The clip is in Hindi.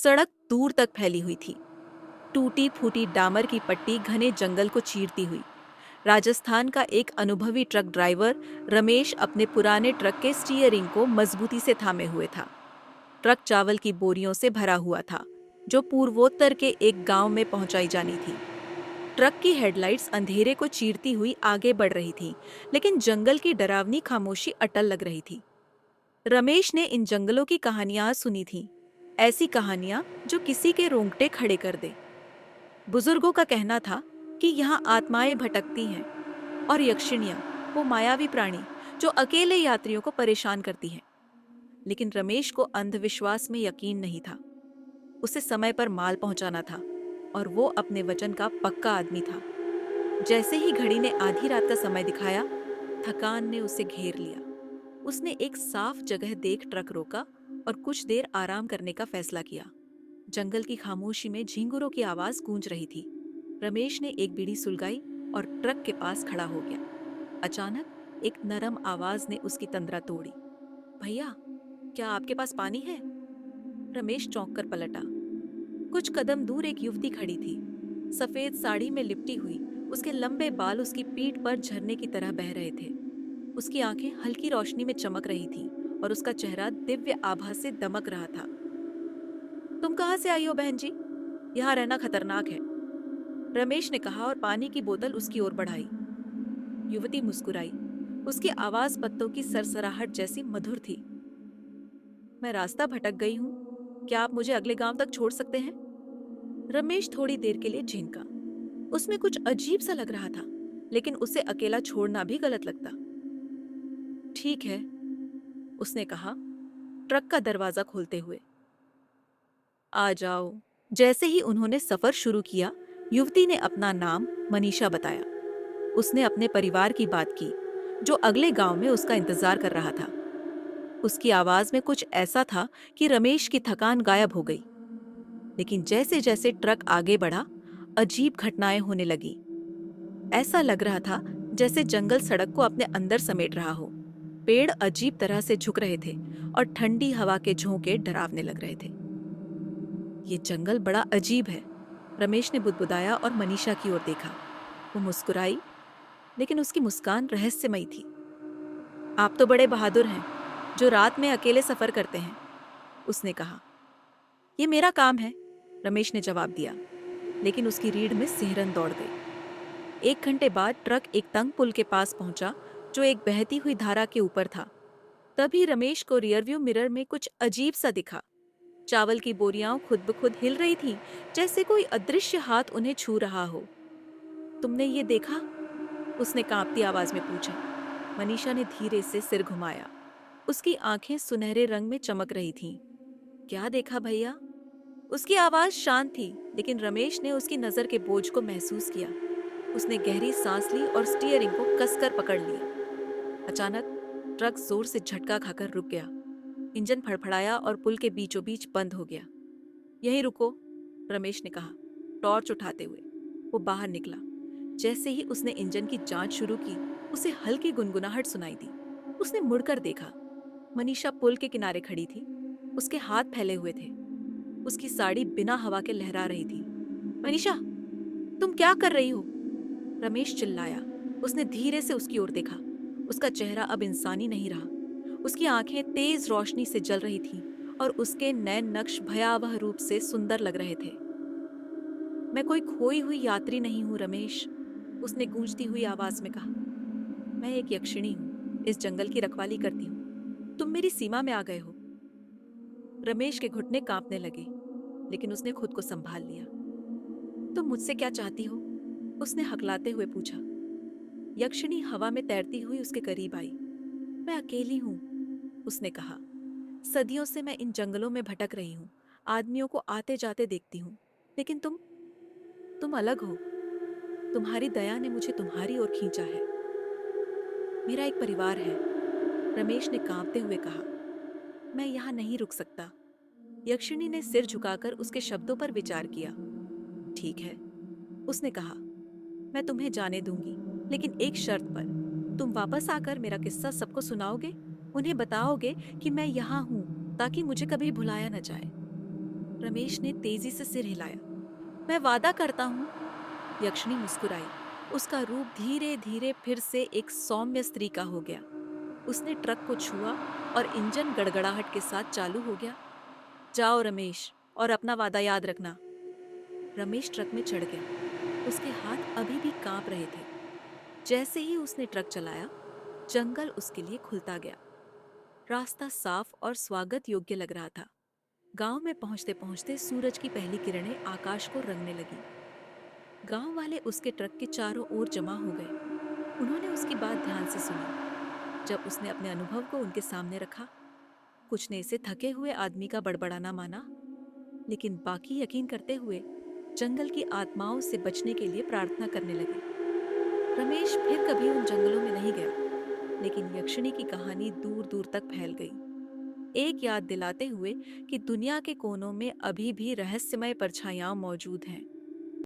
सड़क दूर तक फैली हुई थी, टूटी फूटी डामर की पट्टी घने जंगल को चीरती हुई। राजस्थान का एक अनुभवी ट्रक ड्राइवर रमेश अपने पुराने ट्रक के स्टीयरिंग को मजबूती से थामे हुए था। ट्रक चावल की बोरियों से भरा हुआ था, जो पूर्वोत्तर के एक गांव में पहुंचाई जानी थी। ट्रक की हेडलाइट्स अंधेरे को चीरती हुई आगे बढ़ रही थी, लेकिन जंगल की डरावनी खामोशी अटल लग रही थी। रमेश ने इन जंगलों की कहानियां सुनी थीं, ऐसी कहानियां जो किसी के रोंगटे खड़े कर दे। बुजुर्गों का कहना था कि यहाँ आत्माएं भटकती हैं और यक्षिणियां, वो मायावी प्राणी जो अकेले यात्रियों को परेशान करती हैं। लेकिन रमेश को अंधविश्वास में यकीन नहीं था। उसे समय पर माल पहुंचाना था और वो अपने वचन का पक्का आदमी था। जैसे ही घड़ी ने आधी रात का समय दिखाया, थकान ने उसे घेर लिया। उसने एक साफ जगह देख ट्रक रोका और कुछ देर आराम करने का फैसला किया। जंगल की खामोशी में झिंगुरों की आवाज गूंज रही थी। रमेश ने एक बीड़ी सुलगाई और ट्रक के पास खड़ा हो गया। अचानक एक नरम आवाज ने उसकी तंद्रा तोड़ी। भैया, क्या आपके पास पानी है? रमेश चौंक कर पलटा। कुछ कदम दूर एक युवती खड़ी थी, सफेद साड़ी में लिपटी हुई। उसके लंबे बाल उसकी पीठ पर झरने की तरह बह रहे थे। उसकी आंखें हल्की रोशनी में चमक रही थीं और उसका चेहरा दिव्य आभा से दमक रहा था। तुम कहाँ से आई हो बहन जी? यहाँ रहना खतरनाक है, रमेश ने कहा और पानी की बोतल उसकी ओर बढ़ाई। युवती मुस्कुराई। उसकी आवाज पत्तों की सरसराहट जैसी मधुर थी। मैं रास्ता भटक गई हूँ, क्या आप मुझे अगले गांव तक छोड़ सकते हैं? रमेश थोड़ी देर के लिए झिंका। उसमें कुछ अजीब सा लग रहा था, लेकिन उसे अकेला छोड़ना भी गलत लगता। ठीक है, उसने कहा, ट्रक का दरवाजा खोलते हुए। आ जाओ। जैसे ही उन्होंने सफर शुरू किया, युवती ने अपना नाम मनीषा बताया। उसने अपने परिवार की बात की, जो अगले गांव में उसका इंतजार कर रहा था। उसकी आवाज में कुछ ऐसा था कि रमेश की थकान गायब हो गई। लेकिन जैसे जैसे ट्रक आगे बढ़ा, अजीब घटनाएं होने लगी। ऐसा लग रहा था जैसे जंगल सड़क को अपने अंदर समेट रहा हो। पेड़ अजीब तरह से झुक रहे थे और ठंडी हवा के झोंके डरावने लग रहे थे। ये जंगल बड़ा अजीब है, रमेश ने बुदबुदाया और मनीषा की ओर देखा। वो मुस्कुराई, लेकिन उसकी मुस्कान रहस्यमयी थी। आप तो बड़े बहादुर हैं, जो रात में अकेले सफर करते हैं, उसने कहा। ये मेरा काम है, रमेश ने जवाब दिया, लेकिन उसकी रीढ़ में सिहरन दौड़ गई। 1 घंटे बाद ट्रक एक तंग पुल के पास पहुंचा, जो एक बहती हुई धारा के ऊपर था। तभी रमेश को रियरव्यू मिरर में कुछ अजीब सा दिखा। चावल की बोरियां खुद ब खुद हिल रही थीं, जैसे कोई अदृश्य हाथ उन्हें छू रहा हो। तुमने ये देखा? उसने कांपती आवाज में पूछा। मनीषा ने धीरे से सिर घुमाया। उसकी आंखें सुनहरे रंग में चमक रही थीं। क्या देखा भैया? उसकी आवाज शांत थी, लेकिन रमेश ने उसकी नजर के बोझ को महसूस किया। उसने गहरी सांस ली और स्टीयरिंग को कसकर पकड़ लिया। अचानक ट्रक जोर से झटका खाकर रुक गया। इंजन फड़फड़ाया और पुल के बीचों बीच बंद हो गया। यहीं रुको, रमेश ने कहा, टॉर्च उठाते हुए। वो बाहर निकला। जैसे ही उसने इंजन की जांच शुरू की, उसे हल्की गुनगुनाहट सुनाई दी। उसने मुड़कर देखा। मनीषा पुल के किनारे खड़ी थी। उसके हाथ फैले हुए थे। उसकी साड़ी बिना हवा के लहरा रही थी। मनीषा, तुम क्या कर रही हो? रमेश चिल्लाया। उसने धीरे से उसकी ओर देखा। उसका चेहरा अब इंसानी नहीं रहा। उसकी आंखें तेज रोशनी से जल रही थीं और उसके नैन नक्श भयावह रूप से सुंदर लग रहे थे। मैं कोई खोई हुई यात्री नहीं हूं रमेश, उसने गूंजती हुई आवाज में कहा। मैं एक यक्षिणी हूं, इस जंगल की रखवाली करती हूं। तुम मेरी सीमा में आ गए हो। रमेश के घुटने कांपने लगे, लेकिन उसने खुद को संभाल लिया। तुम मुझसे क्या चाहती हो? उसने हकलाते हुए पूछा। यक्षिणी हवा में तैरती हुई उसके करीब आई। मैं अकेली हूं, उसने कहा। सदियों से मैं इन जंगलों में भटक रही हूं, आदमियों को आते जाते देखती हूं, लेकिन तुम अलग हो। तुम्हारी दया ने मुझे तुम्हारी ओर खींचा है। मेरा एक परिवार है, रमेश ने कांपते हुए कहा। मैं यहाँ नहीं रुक सकता। यक्षिणी ने सिर झुकाकर उसके शब्दों पर विचार किया। ठीक है, उसने कहा, मैं तुम्हें जाने दूंगी, लेकिन एक शर्त पर। तुम वापस आकर मेरा किस्सा सबको सुनाओगे, उन्हें बताओगे कि मैं यहाँ हूँ, ताकि मुझे कभी भुलाया न जाए। रमेश ने तेजी से सिर हिलाया। मैं वादा करता हूँ। यक्षिणी मुस्कुराई। उसका रूप धीरे धीरे फिर से एक सौम्य स्त्री का हो गया। उसने ट्रक को छुआ और इंजन गड़गड़ाहट के साथ चालू हो गया। जाओ रमेश, और अपना वादा याद रखना। रमेश ट्रक में चढ़ गया। उसके हाथ अभी भी कांप रहे थे। जैसे ही उसने ट्रक चलाया, जंगल उसके लिए खुलता गया। रास्ता साफ और स्वागत योग्य लग रहा था। गांव में पहुंचते पहुंचते सूरज की पहली किरणें आकाश को रंगने लगी। गांव वाले उसके ट्रक के चारों ओर जमा हो गए। उन्होंने उसकी बात ध्यान से सुनी। जब उसने अपने अनुभव को उनके सामने रखा, कुछ ने इसे थके हुए आदमी का बड़बड़ाना माना, लेकिन बाकी यकीन करते हुए जंगल की आत्माओं से बचने के लिए प्रार्थना करने लगे। रमेश फिर कभी उन जंगलों में नहीं गया, लेकिन यक्षिणी की कहानी दूर दूर तक फैल गई, एक याद दिलाते हुए कि दुनिया के कोनों में अभी भी रहस्यमय परछाइयां मौजूद हैं।